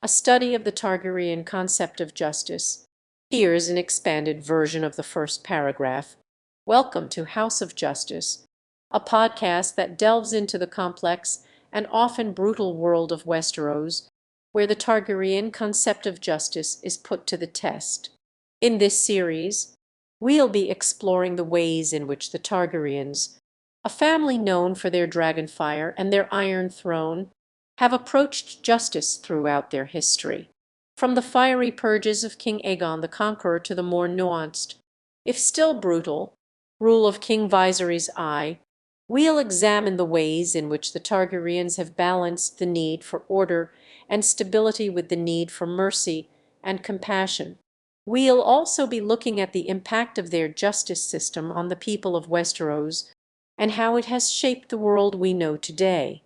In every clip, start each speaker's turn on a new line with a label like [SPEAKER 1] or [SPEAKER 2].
[SPEAKER 1] study of the Targaryen concept of justice. Here's an expanded version of the first paragraph. Welcome to House of Justice, a podcast that delves into the complex and often brutal world of Westeros, where the Targaryen concept of justice is put to the test. In this series, we'll be exploring the ways in which the Targaryens, a family known for their dragonfire and their Iron Throne, have approached justice throughout their history. From the fiery purges of King Aegon the Conqueror to the more nuanced, if still brutal, rule of King Viserys I, we'll examine the ways in which the Targaryens have balanced the need for order and stability with the need for mercy and compassion. We'll also be looking at the impact of their justice system on the people of Westeros and how it has shaped the world we know today.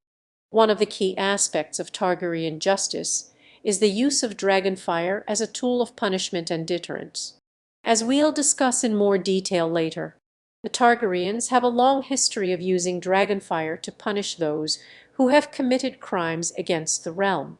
[SPEAKER 1] One of the key aspects of Targaryen justice is the use of dragonfire as a tool of punishment and deterrence. As we'll discuss in more detail later, the Targaryens have a long history of using dragonfire to punish those who have committed crimes against the realm.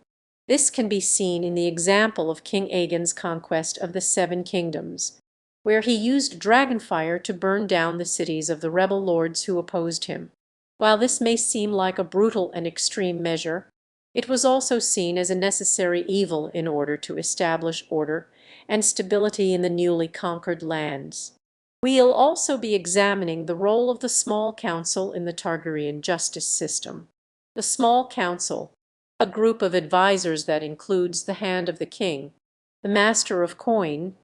[SPEAKER 1] This can be seen in the example of King Aegon's conquest of the Seven Kingdoms, where he used dragonfire to burn down the cities of the rebel lords who opposed him. While this may seem like a brutal and extreme measure, it was also seen as a necessary evil in order to establish order and stability in the newly conquered lands. We'll also be examining the role of the Small Council in the Targaryen justice system. The Small Council, a group of advisors that includes the Hand of the King, the Master of Coin,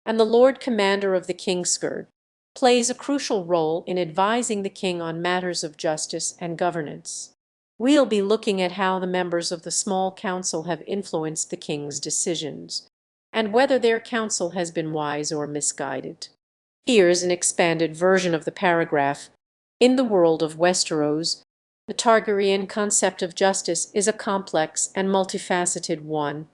[SPEAKER 1] and the Lord Commander of the Kingsguard, plays a crucial role in advising the king on matters of justice and governance. We'll be looking at how the members of the Small Council have influenced the king's decisions, and whether their counsel has been wise or misguided. Here's an expanded version of the paragraph. In the world of Westeros, the Targaryen concept of justice is a complex and multifaceted one,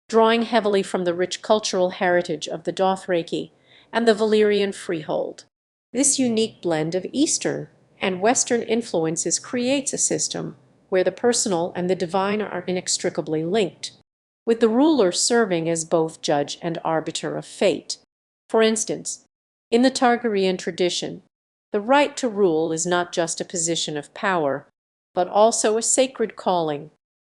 [SPEAKER 1] drawing heavily from the rich cultural heritage of the Dothraki and the Valyrian freehold. This unique blend of Eastern and Western influences creates a system where the personal and the divine are inextricably linked, with the ruler serving as both judge and arbiter of fate. For instance, in the Targaryen tradition, the right to rule is not just a position of power, but also a sacred calling,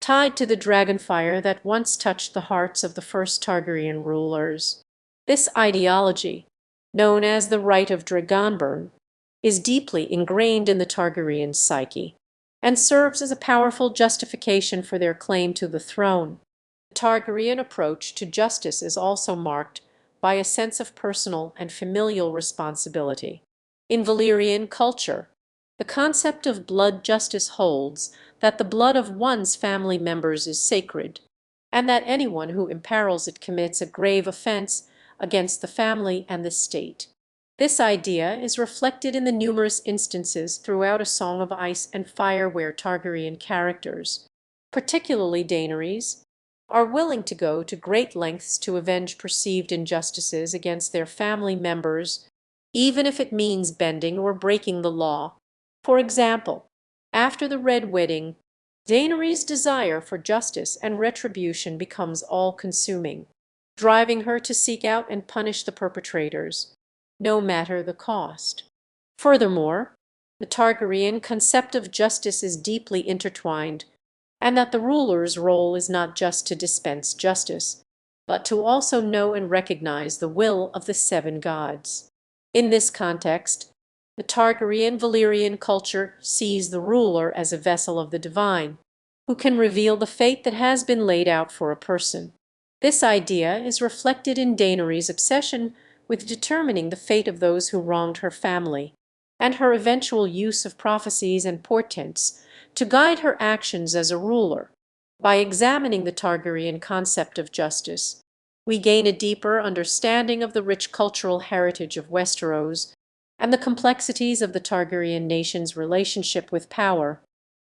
[SPEAKER 1] tied to the dragonfire that once touched the hearts of the first Targaryen rulers. This ideology, known as the right of Dragonborn, is deeply ingrained in the Targaryen psyche and serves as a powerful justification for their claim to the throne. The Targaryen approach to justice is also marked by a sense of personal and familial responsibility. In Valyrian culture, the concept of blood justice holds that the blood of one's family members is sacred, and that anyone who imperils it commits a grave offense against the family and the state. This idea is reflected in the numerous instances throughout A Song of Ice and Fire where Targaryen characters, particularly Daenerys, are willing to go to great lengths to avenge perceived injustices against their family members, even if it means bending or breaking the law. For example, after the Red Wedding, Daenerys' desire for justice and retribution becomes all-consuming, driving her to seek out and punish the perpetrators, no matter the cost. Furthermore, the Targaryen concept of justice is deeply intertwined, and that the ruler's role is not just to dispense justice, but to also know and recognize the will of the seven gods. In this context, the Targaryen Valyrian culture sees the ruler as a vessel of the divine, who can reveal the fate that has been laid out for a person. This idea is reflected in Daenerys' obsession with determining the fate of those who wronged her family, and her eventual use of prophecies and portents to guide her actions as a ruler. By examining the Targaryen concept of justice, we gain a deeper understanding of the rich cultural heritage of Westeros and the complexities of the Targaryen nation's relationship with power,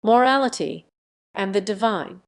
[SPEAKER 1] morality, and the divine.